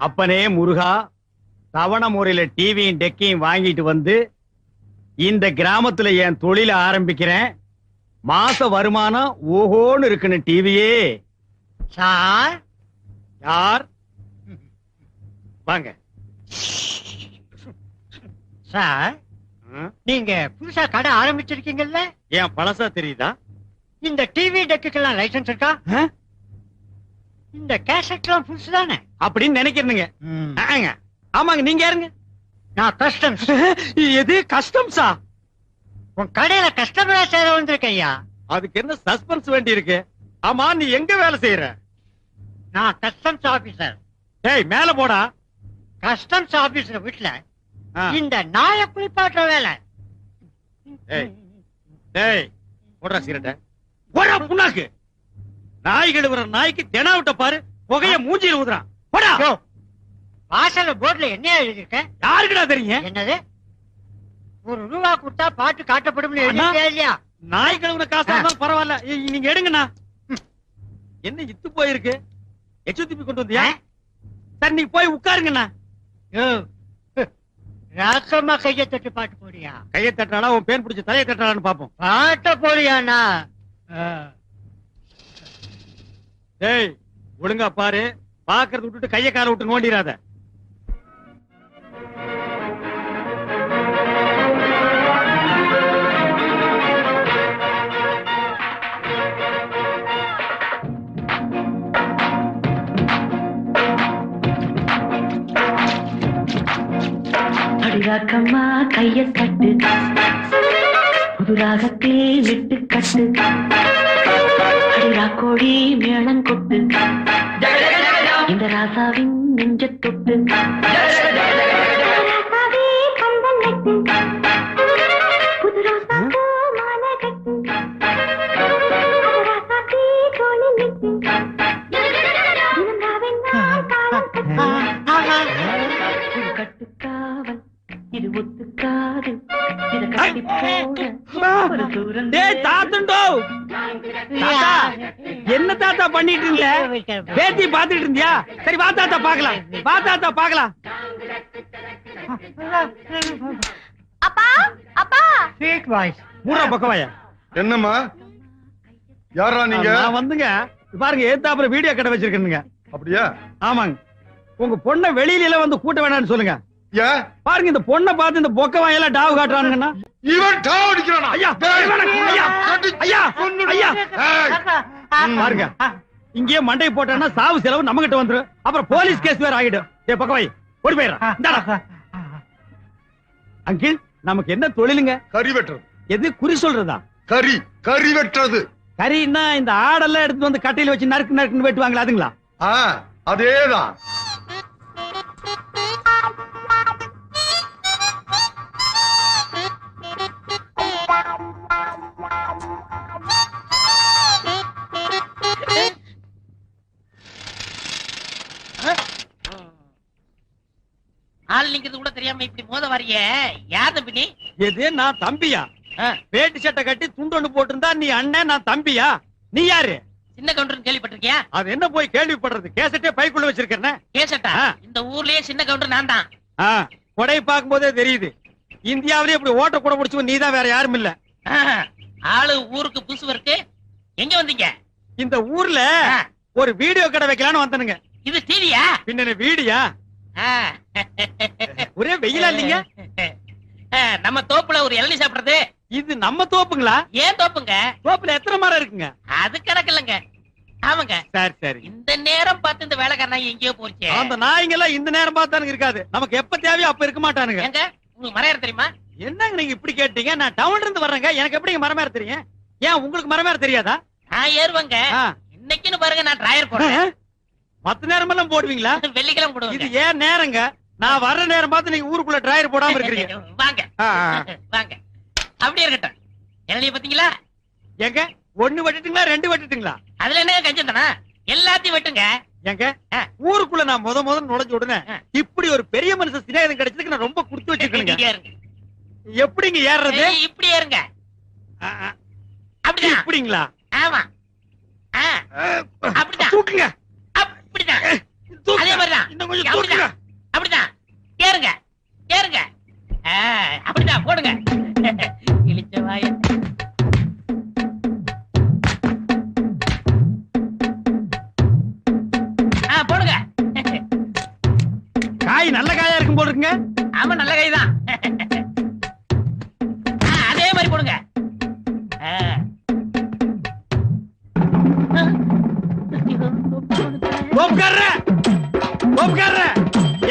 அப்பனே முருகா, தவணை முறையில டிவியும் டெக்கையும் வாங்கிட்டு வந்து இந்த கிராமத்துல என் தொழில ஆரம்பிக்கிறேன். மாச வருமானம் ஓஹோன்னு இருக்குன்னு டிவியே. சார் யார்? வாங்க. சார், நீங்க புதுசா கடை ஆரம்பிச்சிருக்கீங்கல்ல? ஏன் பழசா தெரியுதா? இந்த டிவி டெக்குக்கெல்லாம் லைசன்ஸ் இருக்கா? இந்த கேசட்லாம் புதுசு தானே அப்படின்னு நினைக்கிறீங்க? ஆமாங்க. நீங்க யாருங்க? நான் கஸ்டம்ஸ். எது கஸ்டம்ஸா? உன் கடையில கஸ்டமரா சேர வந்திருக்கேன் ஐயா. அதுக்கு என்ன சஸ்பென்ஸ் வேண்டி இருக்கு? ஆமா, நீ எங்க வேலை செய்யற? நான் கஸ்டம்ஸ் ஆபீசர். டேய் மேல போடா. கஸ்டம்ஸ் ஆபீசர் வீட்டுல இந்த நாயை குளிப்பாட்டுற வேலை. டேய் போடுறா சிகரெட்ட. போடா புண்ணாக்கு. நாய் கழுவுற நாய்க்கு தெனா விட்ட பாரு, புகைய மூஞ்சில ஊதுறான். போடா. வாசல்ல போர்டுல என்ன எழுதிருக்க? யாருக்குடா தெரியும்? என்னது? ₹1 கொடுத்தா பாட்டு காட்டப்படும் இல்லையா? நாய் கழுவுற காசு இருந்தாலும் பரவாயில்ல, நீங்க எடுங்கண்ணா. என்ன இத்து போயிருக்கு? எச்சு திருப்பி கொண்டு வந்தியா? சரி நீ போய் உட்காருங்கண்ணா. ராசமா கைய தட்டு பாட்டு போடியா? கையை தட்டாளா உன் பேன் பிடிச்ச தலையை தட்டாளான்னு பாப்போம். பாட்ட போடியாண்ணா. டேய் ஒழுங்கா பாரு, பாக்குறது விட்டுட்டு கைய கால விட்டு நோண்டிராத. அடிராக்கம்மா கைய தட்டு, புதுராகத்தே விட்டு கட்டு, அடிராக்கோடி மேளம் கொட்டு, இந்த ராசாவின் நெஞ்ச தொட்டு, புது ரோசா மாலை கட்டு, ராசாத்தி தோளில் விட்டு, கட்டுக்காவல் இது ஒத்துக்காது, இத கட்டி போட ஒரு தூரம். என்ன தாத்தா பண்ணிட்டு இருந்த? பேத்தி பாத்துட்டு இருந்தியா? சரி வா தாத்தா பாக்கலாம், வா தாத்தா பாக்கலாம். அப்பா அப்பா ஸ்வீட் வாய்ஸ். மூணா பக்கவாயா? என்னம்மா, யாரா நீங்க? நான் வந்துங்க பாருங்க, ஏத்தாப்புல வீடியோ கடை வச்சிருக்கேனுங்க. அப்படியா? ஆமாங்க. உங்க பொண்ணை வெளியில எல்லாம் வந்து கூட்ட வேணாம்னு சொல்லுங்க. பாருங்க இந்த பொண்ணை பார்த்து இந்த பொக்கவாய் எல்லாம் டாவு காட்டுறானுங்கன்னா. இவன் டாவு அடிக்கிறானா? ஐயா ஐயா ஐயா ஐயா பாருங்க, இங்கேயே மண்டையை போட்டான்னா சாவு செலவு நம்ம கிட்ட வந்துரும். அப்புறம் போலீஸ் கேஸ் வேற ஆகிடும். ஏ பக்கவாய் ஓடி போயிடுறான். அங்கிள் நமக்கு என்ன தொழிலுங்க? கறி வெட்டுறது. எது குறி சொல்றதா? கறி வெட்டுறது. கறின்னா இந்த ஆடெல்லாம் எடுத்து வந்து கட்டையில வச்சு நறுக்கு நறுக்குன்னு வெட்டுவாங்களா, அதுங்களா? அதேதான். ஆள் நிக்கிறது கூட தெரியாம இப்படி மோத வரைய யார் தம்பி நீ? எது நான் தம்பியா? வேட்டி சட்டை கட்டி துண்டொன்னு போட்டிருந்தா நீ அண்ணன், நான் தம்பியா? நீ யாரு? சின்ன கவுண்டர் கேள்விப்பட்டிருக்கியா? அது என்ன போய் கேள்விப்படுறது? கேசட்டே பைக்குள்ள வச்சிருக்கேன். கேசட்டா? இந்த ஊர்லயே சின்ன கவுண்டர் நான் தான். கொடை பார்க்கும் போதே தெரியுது. இந்தியாவிலேயே இப்படி ஓட்ட கூட முடிச்சு நீ தான், வேற யாரும் இல்ல. ஆளு ஊருக்கு புதுசு இருக்கு. எங்க வந்தீங்க? இந்த ஊர்ல ஒரு வீடியோ கடை வைக்கலான்னு வந்தனுங்க. இது டிவியா? பின்ன வீடியா? ஒரே வெயிலா இல்லீங்க? நம்ம தோப்புல ஒரு இளநீ சாப்பிடுறது. இது நம்ம தோப்புங்களா? ஏன் தோப்புங்க? தோப்புல எத்தனை மரம் இருக்குங்க? அது கணக்கு இல்லங்க. ஆமாங்க. சரி சரி. இந்த நேரம் பார்த்து இந்த வேலைக்காரனா எங்கேயோ போச்சு. அந்த நாய்ங்க எல்லாம் இந்த நேரம் பார்த்தானுங்க இருக்காது. நமக்கு எப்ப தேவையோ அப்ப இருக்க மாட்டானுங்க. எங்க உங்களுக்கு மரம் ஏற தெரியுமா? என்னங்க நீங்க இப்படி கேட்டீங்க? நான் டவுன்ல இருந்து வர்றேங்க, எனக்கு எப்படிங்க மரம் ஏற தெரியும்? ஏன் உங்களுக்கு மரம் ஏற தெரியாதா? நான் ஏறுவேங்க. இன்னைக்குன்னு பாருங்க, நான் டிரைவர் போடுறேன். மத்த நேரம் எல்லாம் போடுவீங்களா? வெள்ளிக்கிழமை போடுவேன். இது ஏன் நேரங்க? நான் வர்ற நேரம் பார்த்து நீங்க ஊருக்குள்ள டிரைவர் போடாம இருக்கீங்க. வாங்க வாங்க. அப்படி இருக்கட்டும். இளநிய பாத்தீங்களா? எங்க ஒண்ணு வெட்டுட்டுங்களா, ரெண்டு வெட்டுட்டுங்களா? அதுல என்ன கஞ்சம் தானே? எல்லாத்தையும் வெட்டுங்க. எங்க ஊருக்குள்ள நான் முத நுழைஞ்ச உடனே இப்படி ஒரு பெரிய மனுஷன் சிநேகம் கிடைச்சதுக்கு நான் ரொம்ப குடுத்து வச்சிருக்கேன். எப்படிங்க ஏறுறது? இப்படி ஏறுங்க. அப்படிதான். இப்படிங்களா? ஆமா. அப்படிதான். தூக்குங்க. அப்படிதான். அதே மாதிரிதான் இன்னும் கொஞ்சம் தூக்குங்க. அப்படிதான் அப்படிதான் கேருங்க கேருங்க அப்படிதான் போடுங்க இழிச்ச வாய போடுங்க காய் நல்ல காயா இருக்கும் போல இருக்குங்க. ஆமா நல்ல கைதான் அதே மாதிரி போடுங்க தோப்புக்காரர தோப்புக்காரர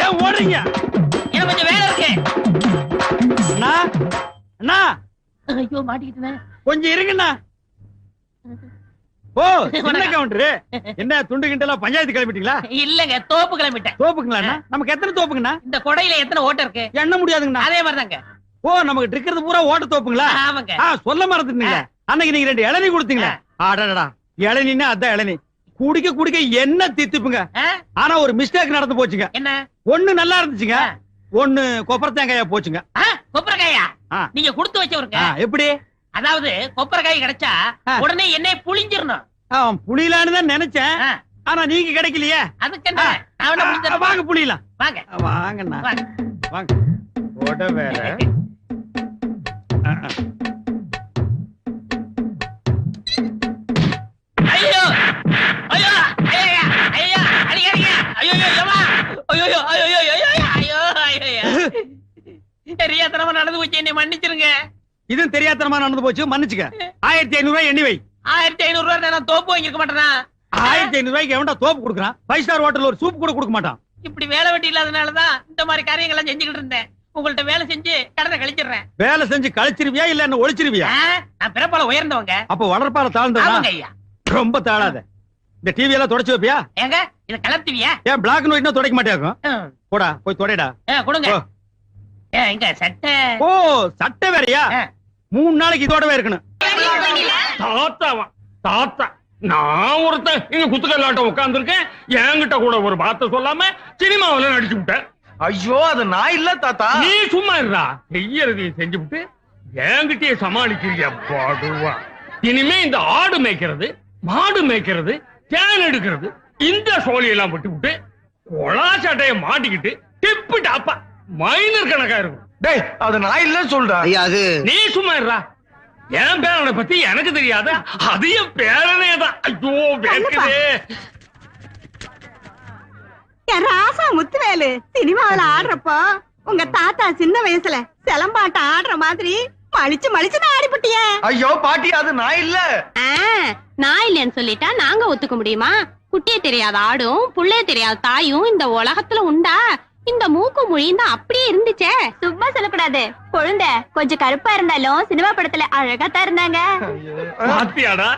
ஏன் ஓடுறீங்க? எனக்கு கொஞ்சம் வேலை இருக்கு அண்ணா அண்ணா ஐயோ மாட்டிக்கிட்டேன் கொஞ்சம் இருங்கண்ணா. ஓ சின்ன கவுண்டரு என்ன துண்டு கிண்டலாம் பஞ்சாயத்து கிளம்பிட்டீங்களா? இல்லங்க தோப்பு கிளம்பிட்டேன் தோப்புங்களா அண்ணா? நமக்கு எத்தனை தோப்புங்கண்ணா? இந்த கொடையில எத்தனை ஓட்டை இருக்கு எண்ண முடியாதுங்கண்ணா. அதே மாதிரிதாங்க ஓ நமக்கு இருக்கிறது பூரா ஓட்ட தோப்புங்களா? ஆமாங்க சொல்ல மறந்துட்டீங்க. அன்னைக்கு நீங்க 2 இளநீ கொடுத்தீங்களா? அடடா இளநீன்னா அதான் இளநீ. குடிக்க குடிக்க என்ன தித்துப்புங்க. ஆனா ஒரு மிஸ்டேக் நடந்து போச்சுங்க. என்ன ஒண்ணு நல்லா இருந்துச்சுங்க, ஒண்ணு கொப்பரை தேங்காயா போச்சுங்க. கொப்பரைக்காயா ஆ. நீங்க கொடுத்து வச்சவருங்க எப்படி? அதாவது கொப்பரைக்காய் கிடைச்சா உடனே எண்ணெய் புளிஞ்சிடணும். புளியலான்னு தான் நினைச்சேன். ஆனா நீங்க கிடைக்கலையே. அதுக்கு என்ன நான் வேணா புளிஞ்சு தரேன். வாங்க புளியலாம். வாங்க வாங்கண்ணா வாங்க. வாங்க. ஓட வேற ஐயோ ஐயோ ஐயா ஐயா அடிக்காதீங்க. ஐயோ ஏமா ஐயோ ஐயோ ஐயோ ஐயோ ஐயோ தெரியாதனமா நடந்து போச்சு, என்னை மன்னிச்சிருங்க. இதுவும் தெரியாதனமா நடந்து போச்சு, மன்னிச்சுக்க. 1500 ரூபாய் எண்ணி வை. 1500 ரூபாய் நான் தோப்பு வாங்கிருக்க மாட்டேனா? 1500 ரூபாய்க்கு எவன்டா தோப்பு கொடுக்குறான்? 5 ஸ்டார் ஹோட்டல்ல ஒரு சூப் கூட கொடுக்க மாட்டான். இப்படி வேலை வெட்டி இல்லாதனாலதான் இந்த மாதிரி காரியங்கள்லாம் செஞ்சுக்கிட்டு இருந்தேன். உங்கள்ட்ட வேலை செஞ்சு கடனை கழிச்சிடுறேன். வேலை செஞ்சு கழிச்சிருவியா இல்ல என்ன ஒழிச்சிருவியா? நான் பிறப்பால உயர்ந்தவங்க. அப்ப வளர்ப்பால தாழ்ந்தவனா? ஆமாங்க ஐயா. ரொம்ப தாழாத. இந்த டிவி எல்லாம் தொடச்சு வைப்பியா? ஏங்க இத கலத்துவியா? ஏன் பிளாக் அண்ட் ஒயிட்னா துடைக்க மாட்டேங்க? போடா போய் தொடைடா. கொடுங்க. ஓ. இங்க சட்டை. ஓ சட்டை வேறயா? 3 நாளைக்கு இதோடவே இருக்கணும். தாத்தாவா தாத்தா நான் ஒருத்தன் இங்க குத்துக்கல்லாட்டம் உட்கார்ந்துருக்கேன், என்கிட்ட கூட ஒரு வார்த்தை சொல்லாம சினிமாவில நடிச்சு விட்டேன். ஐயோ அது நான் இல்ல தாத்தா. நீ சும்மா இருடா, செய்யறதையும் செஞ்சு விட்டு என்கிட்டயே சமாளிக்கிறிய பாடுவா. இனிமே இந்த ஆடு மேய்க்கிறது, மாடு மேய்க்கிறது, தேன் எடுக்கிறது, இந்த சோழியெல்லாம் விட்டு விட்டு கொலா சட்டைய மாட்டிக்கிட்டு டிப்பு டாப்பா மைனர் கணக்கா இருக்கும். டேய் அது நான் இல்ல சொல்றா. ஐயா அது நீ சும்மா இருடா, என் பேரனை பத்தி எனக்கு தெரியாத, அது என் பேரனே தான். ஐயோ வேக்குதே. ராசா முத்துவேலு சினிமாவில ஆடுறப்போ உங்க தாத்தா சின்ன வயசுல சிலம்பாட்டம் ஆடுற மாதிரி மலிச்சு மலிச்சு ஆடிப்பட்டிய. ஐயோ பாட்டி அது நான் இல்ல. நான் இல்லைன்னு சொல்லிட்டா நாங்க ஒத்துக்க முடியுமா? குட்டியே தெரியாத ஆடும் புள்ளைய தெரியாத தாயும் இந்த உலகத்துல உண்டா? இந்த மூக்கு மொழியும் தான் அப்படியே இருந்துச்சே. சும்மா சொல்லக்கூடாது. குழந்தை கொஞ்சம் கருப்பா இருந்தாலும் சினிமா படத்துல அழகா தான் இருந்தாங்க. பாத்தியாடா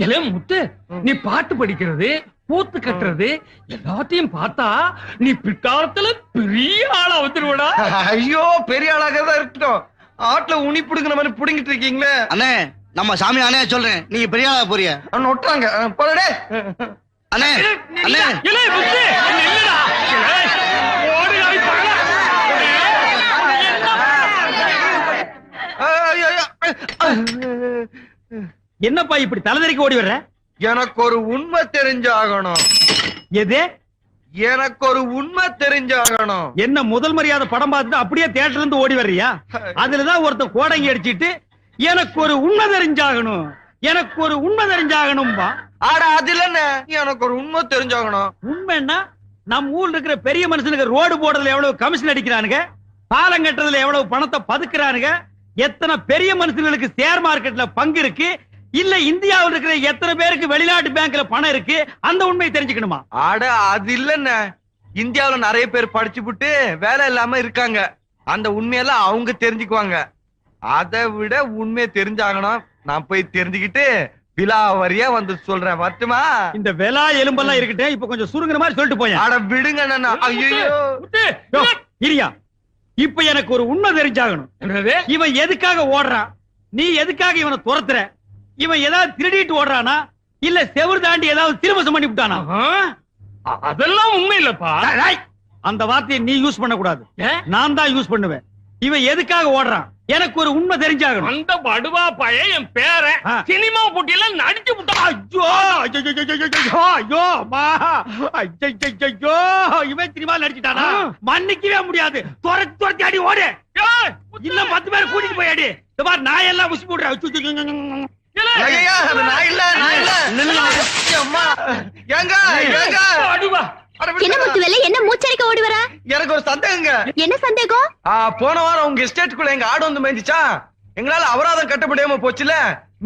இல்ல முத்து, நீ பாட்டு படிக்கிறது, பூத்து கட்டுறது எல்லாத்தையும் பார்த்தா நீ பிற்காலத்துல பெரிய ஆளா வந்துருவடா. ஐயோ பெரிய ஆளாக தான் இருக்கட்டும். ஆட்டுல உனி புடுங்கிற மாதிரி புடுங்கிட்டு இருக்கீங்களே. அண்ணே நம்ம சாமி அண்ணே சொல்றேன், நீங்க பெரிய ஆளா போறிய நொட்டாங்க போடே. அண்ணே அண்ணே இல்ல முத்து இல்லடா. ஓடி ஆய் பகலா. என்னப்பா இப்படி தலைதறிக்க ஓடி வர்ற? எனக்கு ஒரு உண்மை தெரிஞ்சாகணும். எது? எனக்கு ஒரு உண்மை தெரிஞ்சாகணும். என்ன முதல் மரியாதை படம் பார்த்துட்டு அப்படியே தியேட்டர்ல இருந்து ஓடி வர்றியா? அதுலதான் ஒருத்தன் கோடங்கி அடிச்சிட்டு எனக்கு ஒரு உண்மை தெரிஞ்சாகணும், எனக்கு ஒரு உண்மை தெரிஞ்சாகணும்பா. ஆடா அதுல என்ன, எனக்கு ஒரு உண்மை தெரிஞ்சாகணும். உண்மைன்னா நம்ம ஊர்ல இருக்கிற பெரிய மனுஷனுக்கு ரோடு போடுறதுல எவ்வளவு கமிஷன் அடிக்கிறானுங்க, பாலம் கட்டுறதுல எவ்வளவு பணத்தை பதுக்குறானுங்க, எத்தனை பெரிய மனுஷங்களுக்கு ஷேர் மார்க்கெட்ல பங்கு இருக்கு, இல்ல இந்தியாவில் இருக்கிற எத்தனை பேருக்கு வெளிநாட்டு பேங்க்ல பணம் இருக்கு, அந்த உண்மையை தெரிஞ்சுக்கணுமா? ஆட அது இல்லன்னு, இந்தியாவுல நிறைய பேர் படிச்சு விட்டு வேலை இல்லாம இருக்காங்க. அந்த உண்மையெல்லாம் அவங்க தெரிஞ்சுக்குவாங்க. அதை விட உண்மையை தெரிஞ்சாகணும். நான் போய் தெரிஞ்சுக்கிட்டு விலாவரியா வந்து சொல்றேன். வரட்டுமா? இந்த வெலா எலும்பெல்லாம் இருக்கட்டும், இப்ப கொஞ்சம் சுருங்குற மாதிரி சொல்லிட்டு போய். ஆட விடுங்க அண்ணா. ஐயோ இரியா, இப்ப எனக்கு ஒரு உண்மை தெரிஞ்சாகணும். என்னது? இவன் எதுக்காக ஓடுறான்? நீ எதுக்காக இவனை துரத்துற? இவன் ஏதாவது திருடிட்டு ஓடுறானா, இல்ல செவுரு தாண்டி ஏதாவது திருமசம் பண்ணி விட்டானா? அதெல்லாம் உண்மை இல்லப்பா. அந்த வார்த்தையை நீ யூஸ் பண்ண கூடாது, நான் தான் யூஸ் பண்ணுவேன். இவன் எதுக்காக ஓடுறான்? எனக்கு ஒரு உண்மை தெரிஞ்சாகணும். அந்த படுவா பையன் என் பேரன் ஆ. சினிமா போட்டியில நடிச்சு விட்டான். ஐயோ ஐயோ ஐயோ அம்மா ஐயோ இவன் சினிமா நடிச்சிட்டானா? மன்னிக்கவே முடியாது. துரத்தி துரத்தி அடி ஓடு. ஏய், இன்னும் 10 பேர் கூட்டிட்டு போய் அடி. இந்த மாதிரி நான் எல்லாம் உசி போடுறேன். ஏலே, ஐயா, அது நான் இல்ல. அம்மா, ஏங்க ஏங்க படுவா. அட என்ன விடுங்க. முத்துவேலு, என்ன மூச்சரிக்க ஓடி வர? எனக்கு ஒரு சந்தேகங்க. என்ன சந்தேகம்? போன வாரம் உங்க எஸ்டேட்டுக்குள்ள எங்க ஆடு வந்து மேய்ஞ்சிச்சா? எங்களால அபராதம் கட்ட முடியாம போச்சுல.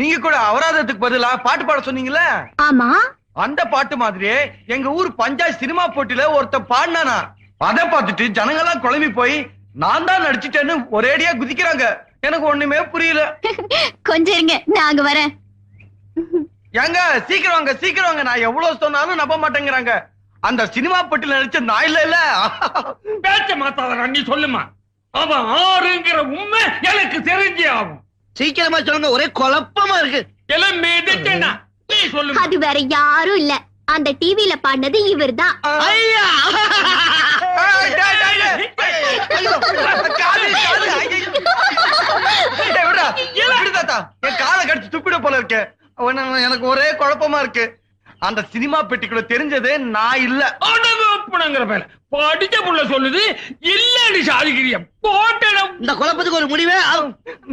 நீங்க கூட அபராதத்துக்கு பதிலா பாட்டு பாட சொன்னீங்கல்ல, ஆமா, அந்த பாட்டு மாதிரியே எங்க ஊர் பஞ்சாயத்து சினிமா போட்டியில ஒருத்தன் பாடினானா. அதை பார்த்துட்டு ஜனங்கெல்லாம் குழம்பி போய் நான் தான் நடிச்சிட்டேன்னு ஒரேடியா குதிக்கிறாங்க. எனக்கு ஒண்ணுமே புரியல. கொஞ்சம் இருங்க, நான் அங்க வரேன். ஏங்க சீக்கிரம் வாங்க. நான் எவ்வளவு சொன்னாலும் நம்ப மாட்டேங்கிறாங்க. அந்த சினிமா போட்டியில நடிச்ச நான் இல்ல. பேச்ச மாத்தாதடா, நீ சொல்லுமா. அவன் ஆறுங்கிற உண்மை எனக்கு தெரிஞ்சே ஆகும். சீக்கிரமா சொல்லுங்க, ஒரே குழப்பமா இருக்கு. எல்லாம் மிதிச்சேன்னா நீ சொல்லுமா. அது வேற யாரும் இல்ல, அந்த டிவில பாடினது இவர்தான். ஐயா ஏய், டேய், டேய், டேய். ஐயோ, காது, ஐயோ. டேய், விடுடா. விடு தாத்தா. என் காதை கடிச்சு துப்பிட போல இருக்கு. எனக்கு ஒரே குழப்பமா இருக்கு. அந்த சினிமா பெட்டிக்குள்ள தெரிஞ்சது நான் இல்ல. அடங்குங்கிற பேர படிச்ச புள்ள சொல்லுது இல்லடி சாதிக்கிறிய போட்டடம். இந்த குழப்பத்துக்கு ஒரு முடிவே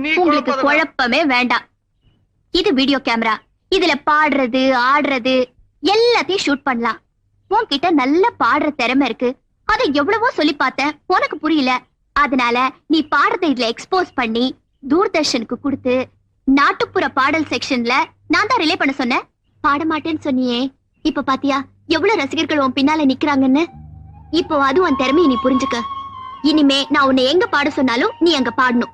நீ உங்களுக்கு குழப்பாத. குழப்பமே வேண்டாம். இது வீடியோ கேமரா, இதுல பாடுறது ஆடுறது எல்லாத்தையும் ஷூட் பண்ணலாம். உன்கிட்ட நல்ல பாடுற திறமை இருக்கு, அதை எவ்வளவோ சொல்லி பார்த்தேன், உனக்கு புரியல. அதனால நீ பாடுறதை இதுல எக்ஸ்போஸ் பண்ணி தூர்தர்ஷனுக்கு கொடுத்து நாட்டுப்புற பாடல் செக்ஷன்ல நான் தான் ரிலே பண்ண சொன்னேன். பாட மாட்டேன்னு சொன்னியே, இப்ப பாத்தியா எவ்வளவு ரசிகர்கள் உன் பின்னால நிக்கிறாங்கன்னு. இப்போ அது உன் திறமையை நீ புரிஞ்சுக்க. இனிமே நான் உன்னை எங்க பாட சொன்னாலும் நீ அங்க பாடணும்.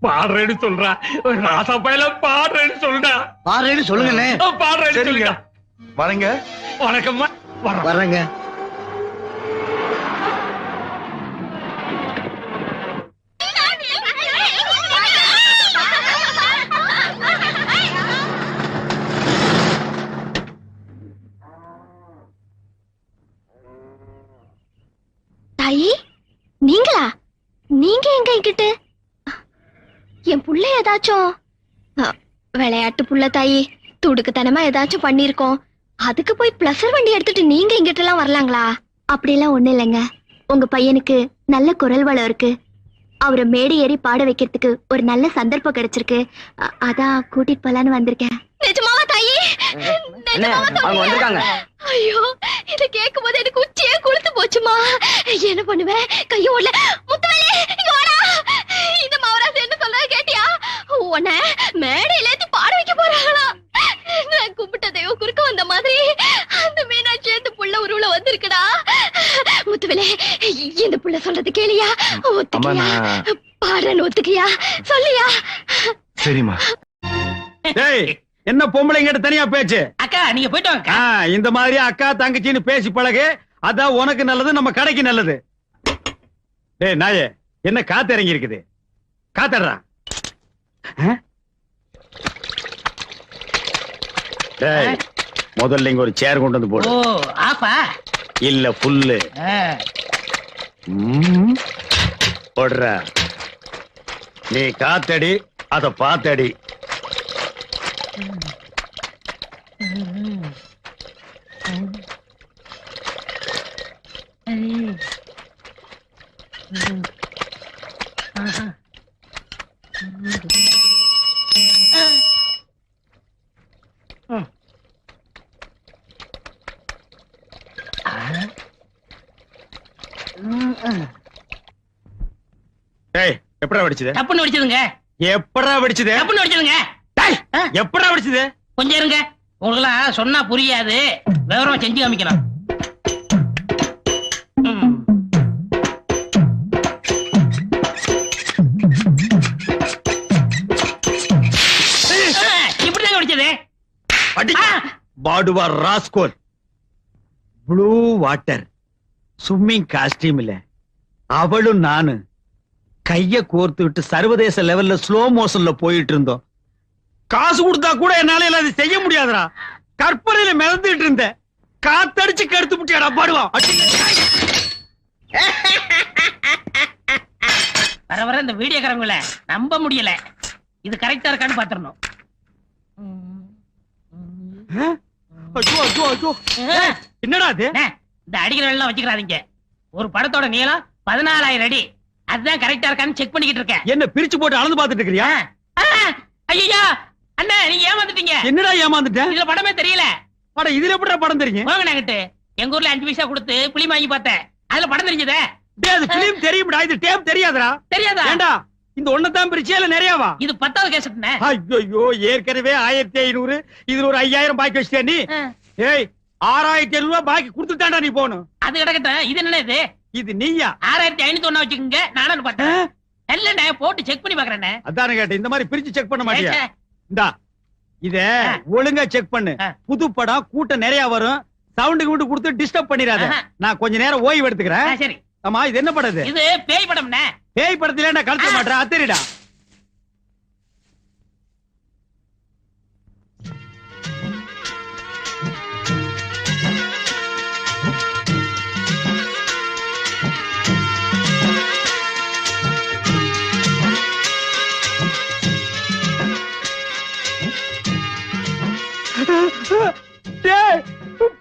பாடுறேன்னு சொல்றா, ராசா பையல பாடுறேன்னு சொல்றா. பாருன்னு சொல்லுங்கண்ணே. பாடுறேன்னு சரிங்க. சொல்லுங்க. வரேங்க. வணக்கம்மா. வரோம். வர்றேங்க. தாயி, நீங்களா? நீங்க எங்க இங்கிட்டு? என் புள்ள ஏதாச்சும் விளையாட்டு புள்ள தாயி, துடுக்குத்தனமா ஏதாச்சும் பண்ணிருக்கோம். அதுக்கு போய் பிளஸர் வண்டி எடுத்துட்டு நீங்க இங்கிட்ட எல்லாம் வரலாங்களா? அப்படியெல்லாம் ஒண்ணு இல்லைங்க. உங்க பையனுக்கு நல்ல குரல் வளம் இருக்கு. அவரை மேடை ஏறி பாட வைக்கிறதுக்கு ஒரு நல்ல சந்தர்ப்பம் கிடைச்சிருக்கு. அதான் கூட்டிட்டு போலான்னு வந்திருக்கேன். நிஜமாவா தாயி? அவங்க வந்திருக்காங்க. ஐயோ, இத கேட்கும் போது எனக்கு உச்சியே குளுத்து போச்சுமா. என்ன பண்ணுவேன்? கைய ஓடல. முத்துவேலி, இங்க வாடா. இந்த மவராசு என்ன சொல்றா கேட்டியா? உன்னை மேடையில ஏத்தி பாட வைக்க போறாங்களா? நான் கும்பிட்ட தெய்வம் குறுக்க வந்த மாதிரி அந்த மீனாட்சி அந்த புள்ள உருவுல வந்திருக்குடா. முத்துவேலி, இந்த புள்ள சொல்றது கேளியா? ஒத்துக்கியா? பாடுறேன்னு ஒத்துக்கியா? சொல்லியா? சரிம்மா. டேய், என்ன பொம்பளைங்கிட்ட தனியா பேச்சு? அக்கா நீங்க போயிட்டு வாங்க. இந்த மாதிரி அக்கா தங்கச்சின்னு பேசி பழகு. அதான் உனக்கு நல்லது, நம்ம கடைக்கு நல்லது. டேய் நாயே, என்ன காத்து இறங்கி இருக்குது? காத்தடுறா. டேய், முதல்ல இங்க ஒரு சேர் கொண்டு வந்து ஓ போடு. ஆப்பா. இல்ல புல்லு போடுற. நீ காத்தடி, அத பாத்தடி. டேய், எப்படா வெடிச்சது? தப்புன்னு வெடிச்சதுங்க. எப்படா வெடிச்சது? தப்புன்னு வெடிச்சதுங்க. எப்படா வெடிச்சது? கொஞ்சம் இருங்க, உங்களுக்குலாம் சொன்னா புரியாது, விவரமா செஞ்சு காமிக்கலாம். இப்படிதாங்க வெடிச்சது. பாடுவா rascal. Blue water swimming costume இல்ல, அவளும் நானு கைய கோர்த்து விட்டு சர்வதேச லெவல்ல ஸ்லோ மோஷன்ல போயிட்டு இருந்தோம். காசு கொடுத்தா கூட என்னால அதை செய்ய முடியாதுடா. கற்பனையில மிதந்துட்டு இருந்த காத்தடிச்சு கெடுத்து முட்டியாடா பாடுவா. வர வர இந்த வீடியோக்காரங்கள நம்ப முடியல. இது கரெக்டா இருக்கான்னு பாத்துறணும். என்னடா அது? இந்த அடிக்கிற எல்லாம் வச்சுக்கிறாதீங்க. ஒரு படத்தோட நீளம் 14,000 அடி. அதுதான் கரெக்டா இருக்கான்னு செக் பண்ணிக்கிட்டு இருக்கேன். என்ன பிரிச்சு போட்டு அளந்து பாத்துட்டு இருக்கறியா? ஐயா அண்ணா நீங்க ஏமாந்துட்டீங்க. என்னடா ஏமாந்துட்டேன்? இதுல படமே தெரியல. அட இதுல எப்படிடா படம் தெரியும்? வாங்கிட்டு எங்க ஊர்ல 5 பைசா கொடுத்து புளி வாங்கி பார்த்தேன். அதுல படம் தெரிஞ்சதே. டேய் அது பிலிம் தெரியும்டா, இது டேப் தெரியாதுடா. தெரியாதா? ஏண்டா இந்த ஒண்ணதான் பிரிச்சியா இல்ல நிறையவா? இது 10வது கேசட்னே. ஐயோ ஏற்கனவே 1500, இதுல ஒரு 5000 பாக்கி வச்சிட்டியா நீ? ஏய் 6500 ரூபாய் பாக்கி கொடுத்துட்டான்டா நீ போணும். அது கிடக்கட்டும். இது என்ன இது? இது நீயா? 6501 வச்சுக்கோங்க. நானும் பார்த்தேன். இல்லண்ணே போட்டு செக் பண்ணி பாக்குறேன்னே. அதானே கேட்டேன். இந்த மாதிரி பிரிச்சு செக் பண்ண மாட்டியா? இந்தா இத ஒழுங்கா செக் பண்ணு. புது படம் கூட்டம் நிறைய வரும். சவுண்டுக்கு விட்டு கொடுத்து டிஸ்டர்ப் பண்ணிராத. நான் கொஞ்ச நேரம் ஓய்வு எடுத்துக்கிறேன். சரி. ஆமா இது என்ன படம்? இது பேய் படம்னே. பேய் படத்துல நான் கலக்க மாட்டேன். அத்தரிடா.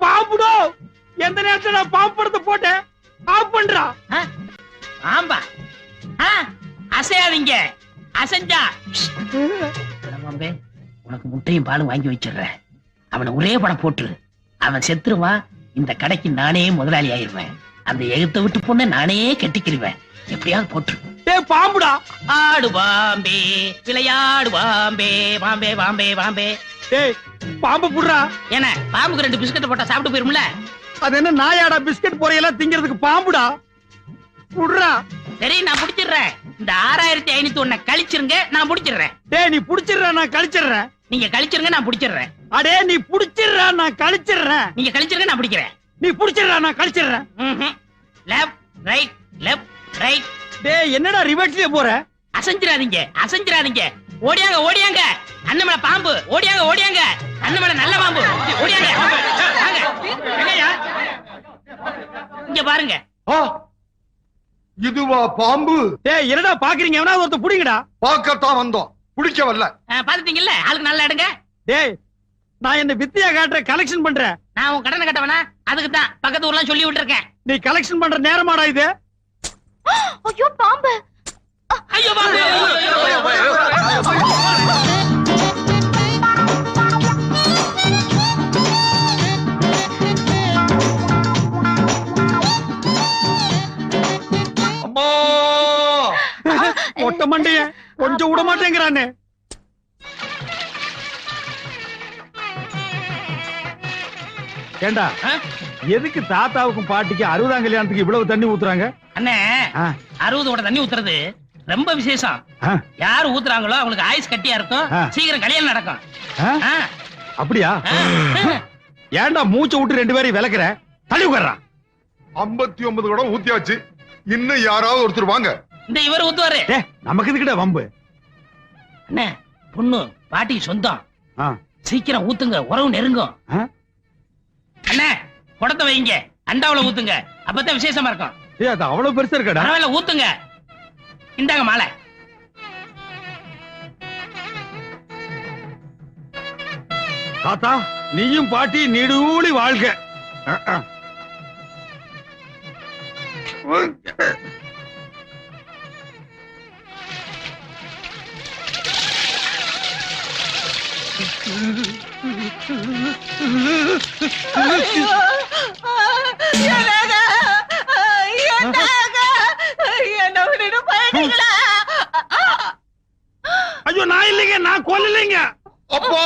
பாம்புடோ, எந்த நேரத்துல நான் பாம்பு படத்தை போட்டேன். ஆஃப் பண்றா. ஆம்பா அசையாதீங்க. அசைஞ்சா உனக்கு முட்டையும் பாலும் வாங்கி வச்சிடுறேன். அவனை ஒரே படம் போட்டுரு. அவன் செத்துருவான். இந்த கடைக்கு நானே முதலாளி ஆயிருவேன். அந்த எகத்தை விட்டு பொண்ண நானே கட்டிக்கிடுவேன். எப்படியாவது போட்டுரு. பாம்புடா. ஆடு பாம்பே விளையாடு பாம்பே பாம்பே பாம்பே பாம்பே. பாம்பு புடுறா. என்ன பாம்புக்கு 2 பிஸ்கட் போட்டா சாப்பிட்டு போயிரும்ல? அது என்ன நாயாடா பிஸ்கட் பொறையெல்லாம் திங்கிறதுக்கு பாம்புடா. புடுறா. சரி நான் புடிச்சிடுறேன். இந்த 6501 கழிச்சிருங்க. நான் புடிச்சிடுறேன். டேய் நீ புடிச்சிடுற, நான் கழிச்சிடுறேன். நீங்க கழிச்சிருங்க. நான் புடிச்சிடுறேன். அடே நீ புடிச்சிடுற, நான் கழிச்சிடுறேன். நீங்க கழிச்சிருங்க. நான் பிடிக்கிறேன். நீ புடிச்சிடுற, நான் கழிச்சிடுறேன். Left right left right. டேய் என்னடா ரிவர்ஸ்லயே போற? அசைஞ்சிராதீங்க அசைஞ்சிராதீங்க. ஓடியாங்க ஓடியாங்க. அண்ணமலை பாம்பு. ஓடியாங்க ஓடியாங்க. அண்ணமலை நல்ல பாம்பு. ஓடியாங்க. வாங்க. எங்கயா? இங்க பாருங்க. இதுவா பாம்பு? டேய் என்னடா பாக்குறீங்க? எவனா ஒருத்த புடிங்கடா. பார்க்கத்தான் வந்தோம், புடிக்க வரல. பாத்துட்டீங்கல்ல? ஆளுக்கு நல்லா எடுங்க. டேய் நான் என்ன வித்தியா காட்டுற கலெக்ஷன் பண்றேன். நான் உன் கடனை கட்டவனா? அதுக்கு தான் பக்கத்து ஊர்லாம் சொல்லி விட்டுருக்கேன். நீ கலெக்ஷன் பண்ற நேரமாடா இது? ஐயோ பாம்பு. ஐயோ பாம்பு. அம்மா ஒட்ட மண்டைய கொஞ்சம் விட மாட்டேங்கிறானே. ஏண்டா எதுக்கு தாத்தாவுக்கும் பாட்டிக்கு 60ஆம் கல்யாணத்துக்கு இவ்வளவு தண்ணி ஊத்துறாங்க? அண்ணே 60 தண்ணி ஊத்துறது ரொம்ப விசேஷம். யாரு ஊத்துறாங்களோ அவங்களுக்கு ஆயுஸ் கட்டியா இருக்கும். சீக்கிரம் கல்யாணம் நடக்கும். அப்படியா? ஏண்டா மூச்சை விட்டு 2 பேரையும் விளக்குற? தள்ளி உட்கார்றான். 59 குடம் ஊத்தியாச்சு. இன்னும் யாராவது ஒருத்தர் வாங்க. இந்த இவர் ஊத்துவாரு. நமக்கு இதுக்கிட்ட வம்பு. அண்ணே பொண்ணு பாட்டி சொந்தம். சீக்கிரம் ஊத்துங்க, உறவு நெருங்கும். அண்ணே குடத்தை வைங்க, அண்டாவுல ஊத்துங்க. அப்பதான் விசேஷமா இருக்கும். அது அவ்வளவு பெருசா இருக்கடா. பரவாயில்ல ஊத்துங்க. இந்தாங்க மாலை. தாத்தா நீயும் பாட்டி நீடூழி வாழ்க. ஐயோ நான் இல்லைங்க, நான் கொல்லலைங்க. அப்பா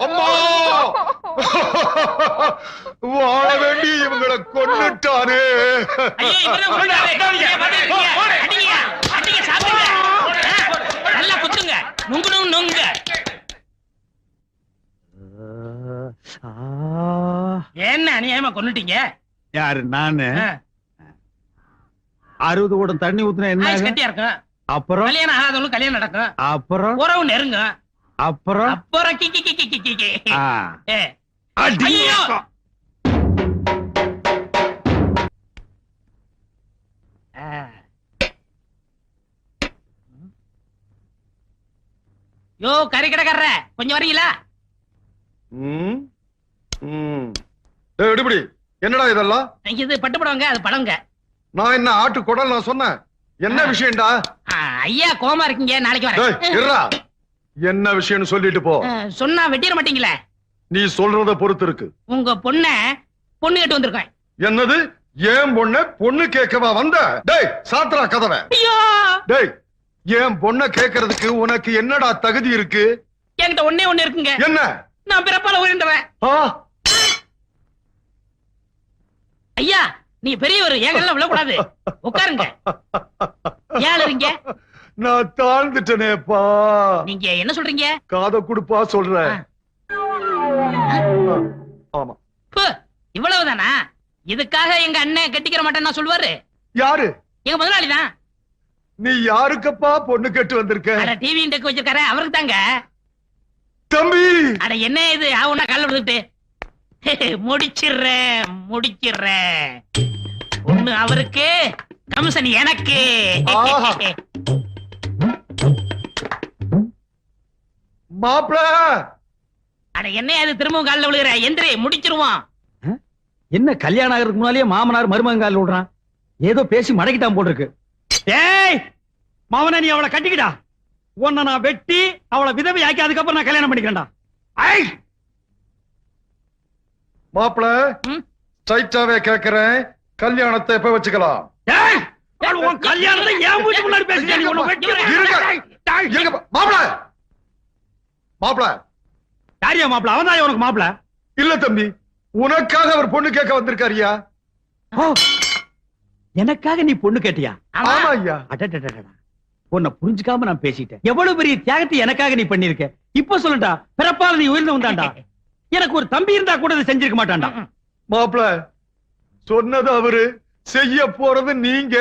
அம்மா வாழ வேண்டி இவங்களை கொன்னுட்டானே. நல்லா குத்துங்க. நுங்குணும் நுங்க. என்ன அநியாயமா கொன்னுட்டீங்க? யாரு? நானு 60 குடம் தண்ணி ஊத்துனா என்ன கட்டியா இருக்கும். அப்புறம் கல்யாணம் ஆகாதவங்களுக்கு கல்யாணம் நடக்கும். அப்புறம் உறவு நெருங்கும். அப்புறம் அப்புறம் கிக்கி கிக்கி கிக்கி கிக்கி. ஐயோ யோ கறி கடைக்காரர கொஞ்சம் வரீங்களா? ம், ம். டேய், எடுபடி என்னடா இதெல்லாம்? இது பட்டு படவங்க, அது படங்க. நான் என்ன ஆட்டு குடல் நான் சொன்னேன்? என்ன விஷயம்டா? ஐயா கோமா இருக்கீங்க, நாளைக்கு டேய், வரேன். இருடா. என்ன விஷயம்னு சொல்லிட்டு போ. சொன்னா வெட்டிட மாட்டீங்களே? நீ சொல்றத பொறுத்து இருக்கு. உங்க பொண்ணு கேட்டு வந்திருக்கேன். என்னது? ஏன் பொண்ணு கேட்கவா வந்த? டேய், சாத்ரா கதவை. ஐயோ, டேய், ஏன் பொண்ண கேட்கறதுக்கு உனக்கு என்னடா தகுதி இருக்கு? என்கிட்ட ஒண்ணே இருக்குங்க. என்ன? நான் பிறப்பால உயர்ந்தவன். ஆ, ஐயா நீ பெரியவர், எங்கெல்லாம் விழக்கூடாது. உட்காருங்க. ஏன் இருங்க? நான் தாழ்ந்துட்டனேப்பா. நீங்க என்ன சொல்றீங்க? காத குடுப்பா சொல்றேன். ஆமா. பு, இவ்வளவுதானா? இதுக்காக எங்க அண்ணன் கட்டிக்கிற மாட்டேன்னு சொல்லுவாரு. யாரு? எங்க முதலாளி தான். நீ யாருக்கப்பா பொண்ணு கேட்டு வந்திருக்க? அட டிவி டெக் வச்சிருக்காரு, அவருக்கு தாங்க. தம்பி, அட என்ன இது ஆவுனா கால விடுத்துட்டு முடிச்சிடுறேன். ஒண்ணு அவருக்கு, கமிஷன் எனக்கு. ஆஹா. மாப்பிள, அட என்ன அது திரும்பவும் காலில் விழுகிற? எந்திரி, முடிச்சிருவான். என்ன கல்யாணம் ஆகிறதுக்கு முன்னாலேயே மாமனார் மருமகால் விடுறான்? ஏதோ பேசி மடக்கிட்டான் போல் இருக்கு. டேய் மாமன, நீ அவளை கட்டிக்கிட்டா, உன்னை நான் வெட்டி அவளை விதவை ஆக்கி அதுக்கப்புறம் நான் கல்யாணம் பண்ணிக்கிறேன்டா. ஐ மாப்பிள, ம்? ஸ்ட்ரைட்டாவே கேக்குறேன், கல்யாணத்தை எப்ப வச்சுக்கலாம்? டேய், உன் கல்யாணத்தை ஏன் வீட்டு முன்னாடி பேசுறியா? நீ உன்னை வெட்டுறேன். இருங்க, மாப்பிள. மாப்பிள, யாரியா மாப்பிள? அவன் தான் உனக்கு மாப்பிள? இல்ல தம்பி, உனக்காக அவர் பொண்ணு கேட்க வந்திருக்காருயா. எனக்காக நீ பொண்ணு கேட்டியா? ஆமா. ஆமா ஐயா. அடடடடடா, உன்னை புரிஞ்சுக்காம நான் பேசிட்டேன். எவ்வளவு பெரிய தியாகத்தை எனக்காக நீ பண்ணிருக்க. இப்ப சொல்லட்டா, பிறப்பால நீ உயர்ந்து வந்தாண்டா. எனக்கு ஒரு தம்பி இருந்தா கூட இதை செஞ்சிருக்க மாட்டான்டா. மாப்பிள, சொன்னது அவரு, செய்ய போறது நீங்க.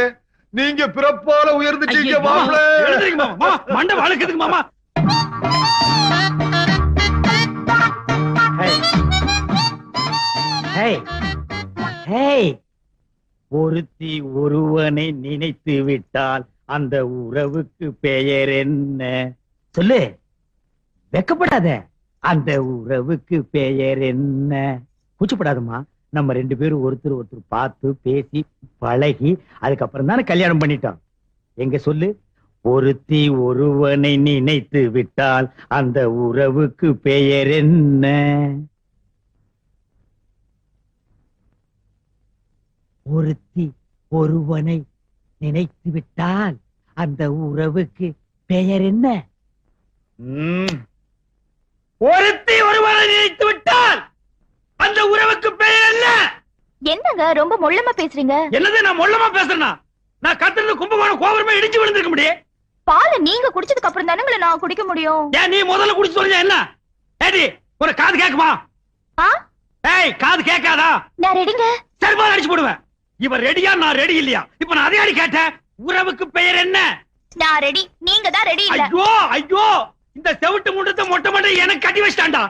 நீங்க பிறப்பால உயர்ந்துட்டீங்க ஐயோ, மாப்பிள. எழுந்திருங்க மாமா. மாமா, மண்டை வழுக்குதுங்க மாமா. ஹேய், ஹேய், ஒருத்தி ஒருவனை நினைத்து விட்டால் அந்த உறவுக்கு பெயர் என்ன? சொல்லு, வெக்கப்படாத. அந்த உறவுக்கு பெயர் என்ன? கூச்சப்படாதம்மா. நம்ம 2 பேரும் ஒருத்தர் பார்த்து பேசி பழகி அதுக்கப்புறம் தானே கல்யாணம் பண்ணிட்டோம். எங்க சொல்லு, ஒருத்தி ஒருவனை நினைத்து விட்டால் அந்த உறவுக்கு பெயர் என்ன? ஒருத்தி ஒருவனை நினைத்து விட்டால் அந்த உறவுக்கு பெயர் என்ன? ஒருத்தி ஒருவனை நினைத்து விட்டால் அந்த உறவுக்கு பெயர் என்ன? என்னங்க ரொம்ப மொள்ளமா பேசுறீங்க? என்னது நான் மொள்ளமா பேசுறேனா? நான் கத்துறது கும்பகோணம் கோபுரமா இடிச்சு விழுந்திருக்க முடியும். பாலை நீங்க குடிச்சதுக்கு அப்புறம் தானே நான் குடிக்க முடியும். ஏன் நீ முதல்ல குடிச்சு சொல்லுங்க என்ன? ஏடி, ஒரு காது கேக்குமா? ஏய், காது கேட்காதா? நான் ரெடிங்க. செருப்பால அடிச்சு போடுவேன். இவன் ரெடியா, நான் ரெடி இல்லையா? இப்ப நான் அதே அடி கேட்டேன். உறவுக்கு பெயர் என்ன? நான் ரெடி, நீங்க தான் ரெடி இல்ல. ஐயோ ஐயோ, இந்த செவிட்டு முண்டத்தை மொட்டை மொட்டை எனக்கு கட்டி வச்சிட்டான்டா.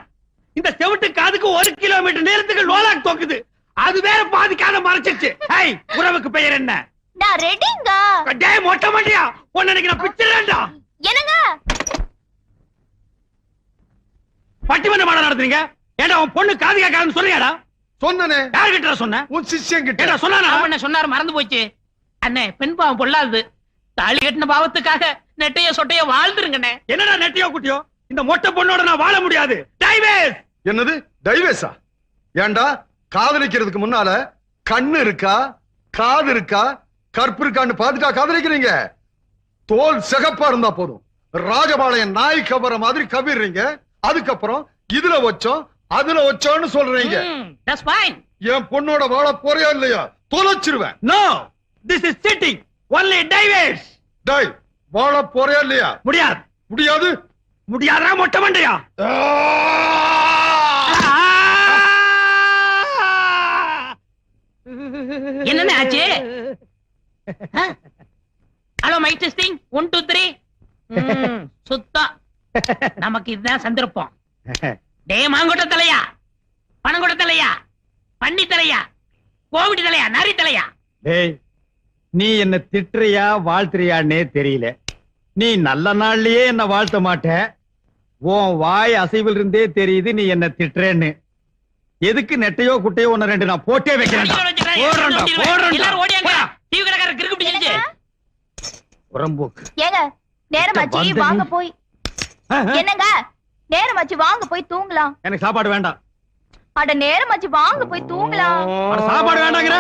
இந்த செவிட்டு காதுக்கு 1 கிலோமீட்டர் நேரத்துக்கு லோலாக் தோக்குது. அது வேற பாதி காதை மறைச்சிருச்சு. ஏய், உறவுக்கு பெயர் என்ன? நான் ரெடிங்க. டேய் மொட்டை மண்டையா, உன்னை இன்னைக்கு நான் பிச்சிரேன்டா. என்னங்க பட்டிமன்ற மாட நடத்துறீங்க? ஏண்டா உன் பொண்ணு காது கேட்காதுன்னு சொல்றியாடா? சொன்னனே. யார்கிட்ட சொன்ன? உன் சிஷ்யன் கிட்ட. ஏண்டா சொன்னானா? அவன் சொன்னாரு, மறந்து போச்சு. அண்ணே, பெண் பாவம் பொல்லாது. தாலி கட்டின பாவத்துக்காக நெட்டைய சொட்டைய வாழ்ந்துருங்கண்ணே. என்னடா நெட்டியோ குட்டியோ, இந்த மொட்டை பொண்ணோட நான் வாழ முடியாது. டைவேஸ். என்னது டைவேஸா? ஏண்டா, காதலிக்கிறதுக்கு முன்னால கண்ணு இருக்கா, காது இருக்கா, கற்பு இருக்கான்னு பாத்துட்டா காதலிக்கிறீங்க? தோல் சிகப்பா இருந்தா போதும், ராஜபாளையம் நாய் கவர மாதிரி கவிடுறீங்க. அதுக்கப்புறம் இதுல வச்சோம் அதுல வச்சோன்னு சொல்றீங்க. That's fine. என் பொண்ணோட வாழ போறியா இல்லையா? தொலைச்சிருவேன். No, this is cheating. Only டைவேஸ். டேய், வாழ போறியா இல்லையா? முடியாது. முடியாது. முடியாதா மொட்டை மண்டையா? என்னண்ணே ஆச்சு? Hello mike testing 1 2 3. சுத்தம். நமக்கு இதுதான் சந்தர்ப்பம். டே மாங்கொட்ட தலையா, பணங்கொட்ட தலையா, பன்னி தலையா, கோவிட் தலையா, நரி தலையா? டேய், நீ என்ன திட்டுறியா வாழ்த்துறியான்னே தெரியல. நீ நல்ல நாள்லயே என்ன வாழ்த்த மாட்ட, உன் வாய் அசைவில் இருந்தே தெரியுது நீ என்ன திட்டுறேன்னு. எதுக்கு நெட்டையோ குட்டையோ ஒன்னு ரெண்டு நான் போட்டே வைக்கிறேன். எல்லாரும் ஓடியாங்க. டிவி கடைக்காரர் கிறுக்கு பிடிச்சிருச்சு. புறம்போக்கு. ஏங்க நேரமாச்சு வாங்க போய். என்னங்க நேரமாச்சு வாங்க போய் தூங்கலாம். எனக்கு சாப்பாடு வேண்டாம். அட நேரமாச்சு வாங்க போய் தூங்கலாம். அட சாப்பாடு வேண்டாங்கற.